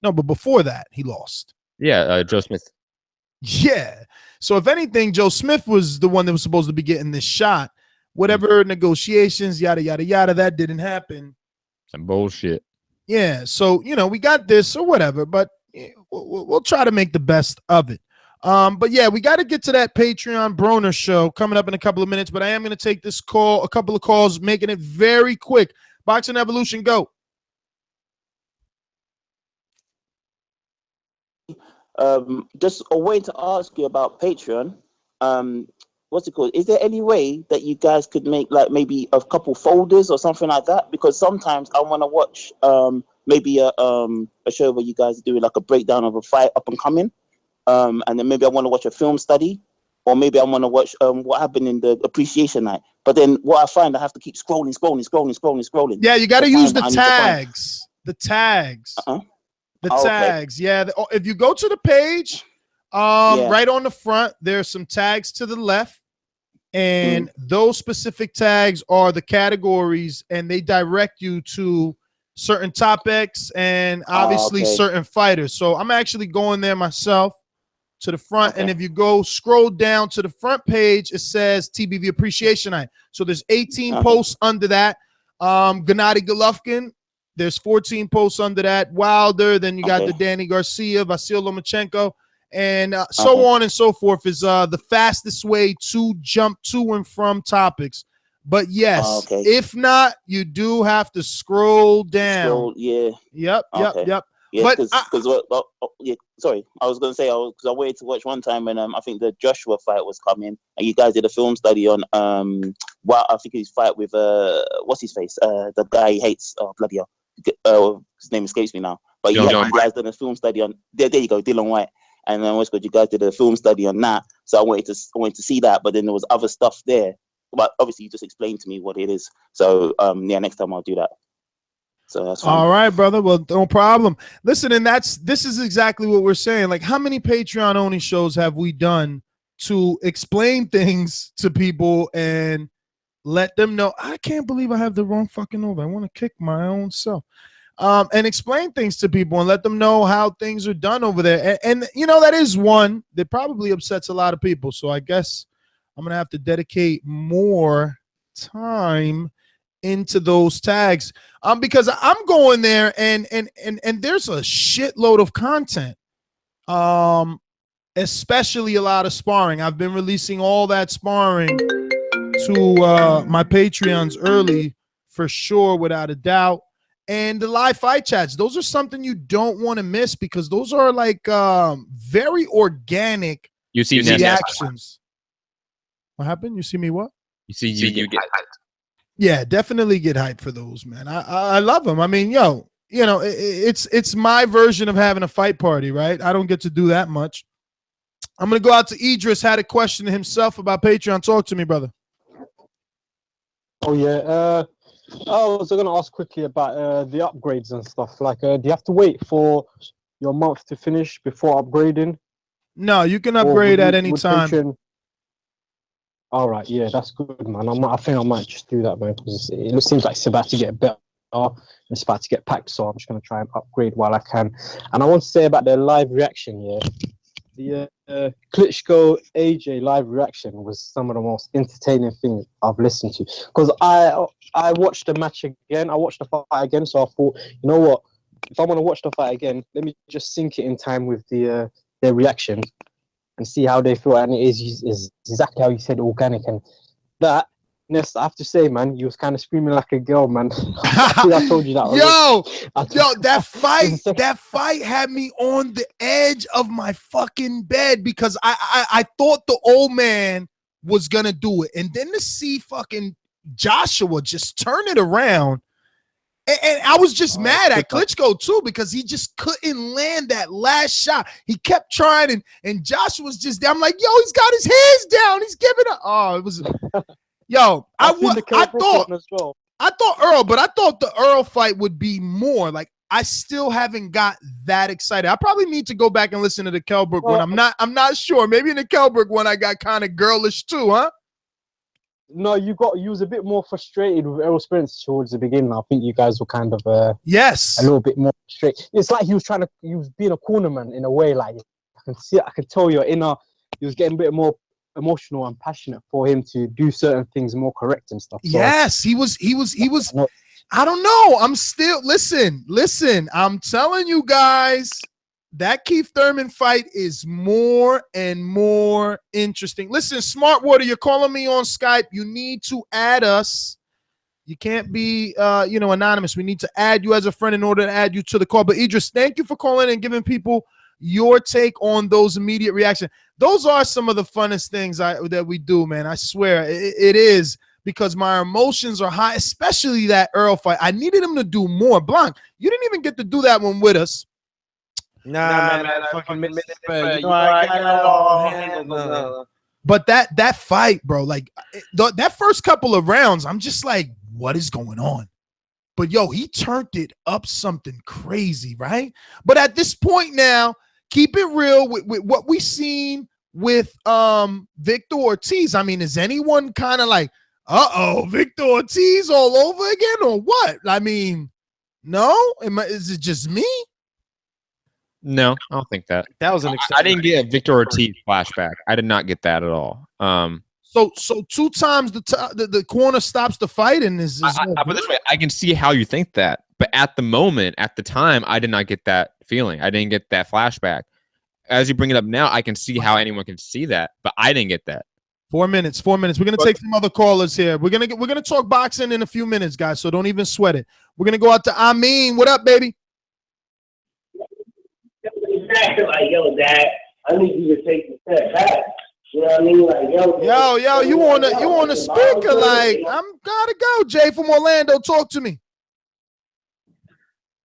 No, but before that, he lost. Yeah, Joe Smith. Yeah. So if anything, Joe Smith was the one that was supposed to be getting this shot. Whatever negotiations, yada, yada, yada, that didn't happen. Some bullshit. Yeah. So, you know, we got this or whatever, but we'll try to make the best of it. But yeah, we got to get to that Patreon Broner show coming up in a couple of minutes, but I am going to take this call, a couple of calls, making it very quick. Boxing Evolution, go. Just a way to ask you about Patreon. What's it called? Is there any way that you guys could make like maybe a couple folders or something like that? Because sometimes I want to watch maybe a show where you guys are doing like a breakdown of a fight up and coming. And then maybe I want to watch a film study, or maybe I want to watch what happened in the appreciation night. But then what I find, I have to keep scrolling. Yeah, you got to use the tags. The tags. The tags. Yeah. If you go to the page, right on the front, there's some tags to the left. And those specific tags are the categories, and they direct you to certain topics and obviously certain fighters. So I'm actually going there myself to the front. And if you go scroll down to the front page, it says TBV Appreciation Night. So there's 18 posts under that. Gennady Golovkin, there's 14 posts under that. Wilder, then you got the Danny Garcia, Vasyl Lomachenko, and so on and so forth is the fastest way to jump to and from topics. But yes, okay. if not, you do have to scroll down. Yeah. Yep. Okay. Yep. Yeah, But because yeah, sorry, I was gonna say because I waited to watch one time when I think the Joshua fight was coming, and you guys did a film study on well, I think his fight with what's his face, the guy he hates, bloody hell, his name escapes me now, but yeah, you guys did a film study on there you go, Dylan White, and then what's good, you guys did a film study on that, so I wanted to see that, but then there was other stuff there, but obviously you just explained to me what it is, so yeah, next time I'll do that. So that's fine. All right, brother. Well, no problem. Listen, and this is exactly what we're saying. Like, how many Patreon only shows have we done to explain things to people and let them know? I can't believe I have the wrong fucking over. I want to kick my own self. And explain things to people and let them know how things are done over there. And you know, that is one that probably upsets a lot of people. So I guess I'm gonna have to dedicate more time into those tags, because I'm going there and there's a shitload of content, especially a lot of sparring. I've been releasing all that sparring to my Patreons early, for sure, without a doubt. And the live fight chats, those are something you don't want to miss, because those are like very organic reactions. What happened? You see me what? You get Yeah, definitely get hyped for those, man. I love them. I mean, yo, you know, it's my version of having a fight party, right? I don't get to do that much. I'm gonna go out to Idris. Had a question himself about Patreon. Talk to me, brother. Oh yeah, I was gonna ask quickly about the upgrades and stuff. Like, do you have to wait for your month to finish before upgrading? No, you can upgrade at any time. All right, yeah, that's good, man. I think I might just do that, man, because it seems like it's about to get better. It's about to get packed, so I'm just going to try and upgrade while I can. And I want to say about the live reaction, the Klitschko AJ live reaction was some of the most entertaining things I've listened to. Because I watched the match again, I watched the fight again, so I thought, you know what, if I want to watch the fight again, let me just sync it in time with their reaction and see how they feel, and it is exactly how you said, organic. And that, Ness, I have to say, man, you was kind of screaming like a girl, man. I told you that. Yo, that fight had me on the edge of my fucking bed, because I thought the old man was gonna do it, and then to see fucking Joshua just turn it around. And I was just mad at Klitschko too, because he just couldn't land that last shot. He kept trying, and Joshua was just there. I'm like, yo, he's got his hands down. He's giving up. Oh, it was, yo. I thought Earl, but I thought the Earl fight would be more. Like, I still haven't got that excited. I probably need to go back and listen to the Kelbrook one. I'm not sure. Maybe in the Kelbrook one, I got kind of girlish too, huh? No, you was a bit more frustrated with Errol Spence towards the beginning. I think you guys were kind of a little bit more straight. It's like he was being a cornerman in a way. Like, I can tell your inner. He was getting a bit more emotional and passionate for him to do certain things more correct and stuff. So, yes, he was. I don't know. I'm still listen. I'm telling you guys, that Keith Thurman fight is more and more interesting. Listen, Smart Water, you're calling me on Skype. You need to add us. You can't be, anonymous. We need to add you as a friend in order to add you to the call. But Idris, thank you for calling and giving people your take on those immediate reactions. Those are some of the funnest things that we do, man. I swear it is, because my emotions are high, especially that Earl fight. I needed him to do more. Blanc, you didn't even get to do that one with us. Nah, man, I fucking missed it, but I got it all handled. But that fight, bro, like that first couple of rounds, I'm just like, what is going on? But yo, he turned it up something crazy, right? But at this point now, keep it real with what we seen with Victor Ortiz. I mean, is anyone kind of like, Victor Ortiz all over again, or what? I mean, no? Is it just me? No, I don't think that. That was I didn't get a Victor Ortiz flashback. I did not get that at all. So 2 times the corner stops the fight, and is but this way, I can see how you think that, but at the moment, at the time, I did not get that feeling. I didn't get that flashback. As you bring it up now, I can see how anyone can see that, but I didn't get that. 4 minutes. 4 minutes. We're gonna take some other callers here. We're gonna talk boxing in a few minutes, guys. So don't even sweat it. We're gonna go out to Amin. What up, baby? Like, yo, Dad, I need you to take a step back. You know what I mean? Like, yo, you on the speaker? Like, I'm gotta go. Jay from Orlando, talk to me.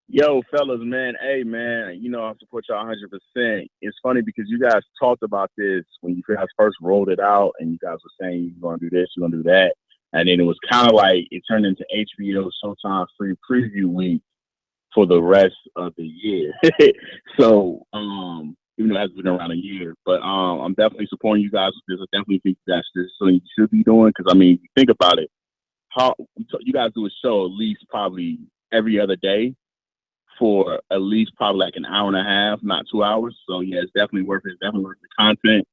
Yo, fellas, man. Hey, man. You know I support y'all 100%. It's funny because you guys talked about this when you guys first rolled it out, and you guys were saying you're gonna do this, you're gonna do that, and then it was kind of like it turned into HBO Showtime free preview week for the rest of the year. So, even though it hasn't been around a year, but I'm definitely supporting you guys with this. I definitely think that's something you should be doing because I mean, think about it. How you guys do a show at least probably every other day for at least probably like an hour and a half, not 2 hours. So yeah, it's definitely worth it. It's definitely worth the content.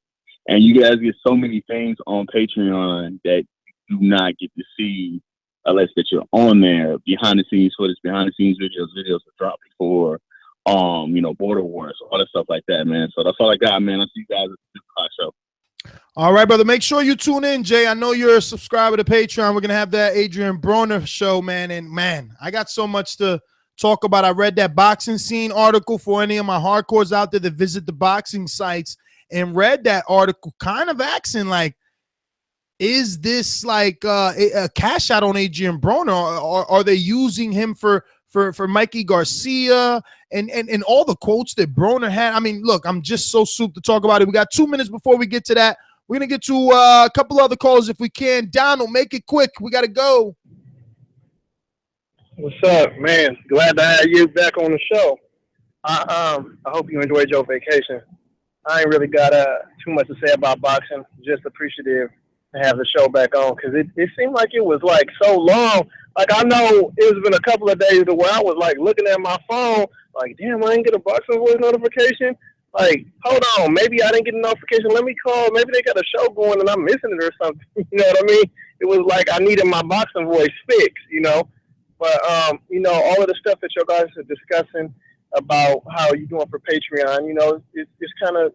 And you guys get so many things on Patreon that you do not get to see unless that you're on there. Behind the scenes footage, behind the scenes videos that drop before, Border Wars, all that stuff like that, man. So that's all I got, man. I'll see you guys at the Hot Show. All right, brother. Make sure you tune in, Jay. I know you're a subscriber to Patreon. We're gonna have that Adrian Broner show, man. And man, I got so much to talk about. I read that boxing scene article for any of my hardcores out there that visit the boxing sites and read that article, kind of asking like, is this like a cash out on Adrian Broner, or are they using him for Mikey Garcia and all the quotes that Broner had? I mean, look, I'm just so souped to talk about it. We got 2 minutes before we get to that. We're gonna get to a couple other calls if we can. Donald, make it quick. We gotta go. What's up, man? Glad to have you back on the show. I hope you enjoyed your vacation. I ain't really got too much to say about boxing. Just appreciative to have the show back on because it seemed like it was like so long. Like I know it's been a couple of days to where I was like looking at my phone, like damn, I didn't get a Boxing Voice notification. Like hold on, maybe I didn't get a notification. Let me call. Maybe they got a show going and I'm missing it or something. You know what I mean? It was like I needed my Boxing Voice fix, you know. But, all of the stuff that you guys are discussing about how you're doing for Patreon, it's kind of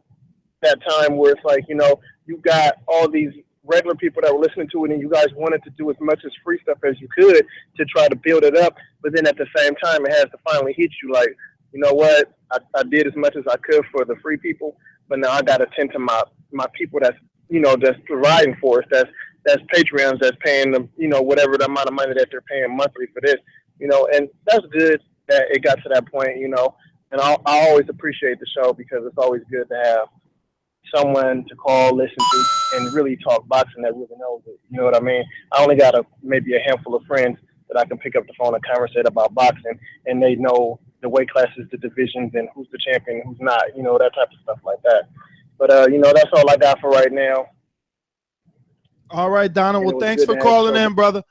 that time where it's like, you got all these regular people that were listening to it and you guys wanted to do as much as free stuff as you could to try to build it up. But then at the same time, it has to finally hit you like, you know what, I did as much as I could for the free people, but now I got to tend to my people that's providing for us, that's Patreons that's paying them, whatever the amount of money that they're paying monthly for this, and that's good that it got to that point, and I always appreciate the show because it's always good to have someone to call, listen to, and really talk boxing that really knows it. You know what I mean? I only got maybe a handful of friends that I can pick up the phone and conversate about boxing, and they know the weight classes, the divisions, and who's the champion, who's not, that type of stuff like that. But, that's all I got for right now. All right, Donald. Well, thanks for calling in, brother.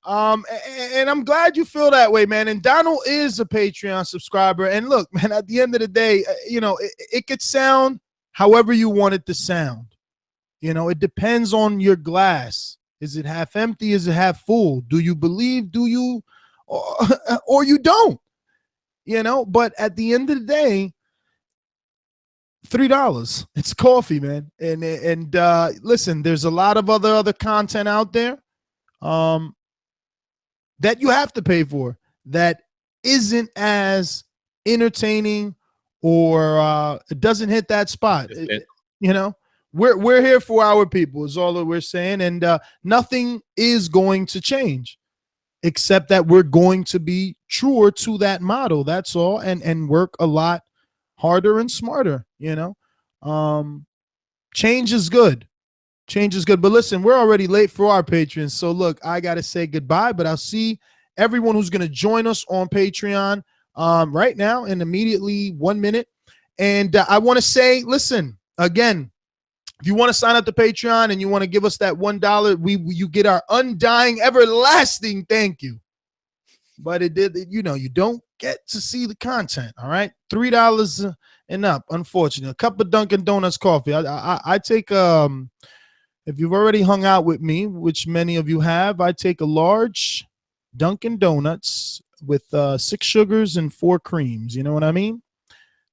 And I'm glad you feel that way, man. And Donald is a Patreon subscriber. And look, man, at the end of the day, it could sound however you want it to sound. It depends on your glass. Is it half empty? Is it half full? Do you believe? Do you? Or you don't? But at the end of the day, $3. It's coffee, man. And listen, there's a lot of other content out there that you have to pay for that isn't as entertaining or it doesn't hit that spot. We're here for our people is all that we're saying, and nothing is going to change except that we're going to be truer to that model. That's all, and work a lot harder and smarter. Change is good. Change is good. But listen, we're already late for our patrons. So look, I got to say goodbye, but I'll see everyone who's going to join us on Patreon right now in immediately 1 minute. And I want to say, listen, again, if you want to sign up to Patreon and you want to give us that $1, you get our undying, everlasting thank you. But you don't get to see the content. All right, $3 and up. Unfortunately, a cup of Dunkin' Donuts coffee. I take if you've already hung out with me, which many of you have, I take a large Dunkin' Donuts with 6 sugars and 4 creams. You know what I mean?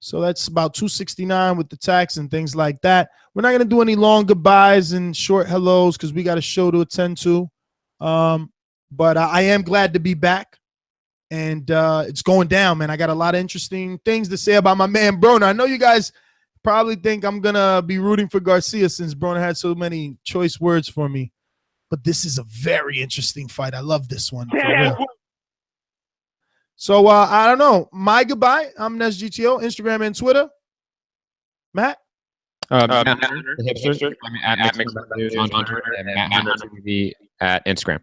So that's about $269 with the tax and things like that. We're not going to do any long goodbyes and short hellos because we got a show to attend to. But I am glad to be back. And it's going down, man. I got a lot of interesting things to say about my man, Broner. I know you guys probably think I'm going to be rooting for Garcia since Broner had so many choice words for me. But this is a very interesting fight. I love this one. For real. So, I don't know. My goodbye. I'm Nes GTO, Instagram and Twitter. Matt? Matt Hunter, the Hipster. At News on Twitter and Matt Hunter TV at Instagram.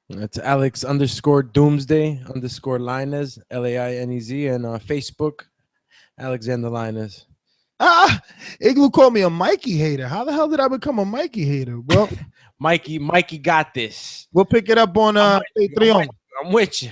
That's Alex_Doomsday_Linez, Lainez, and Facebook, Alexander Linez. Igloo called me a Mikey hater. How the hell did I become a Mikey hater? Well, Mikey got this. We'll pick it up on Patreon. I'm with you.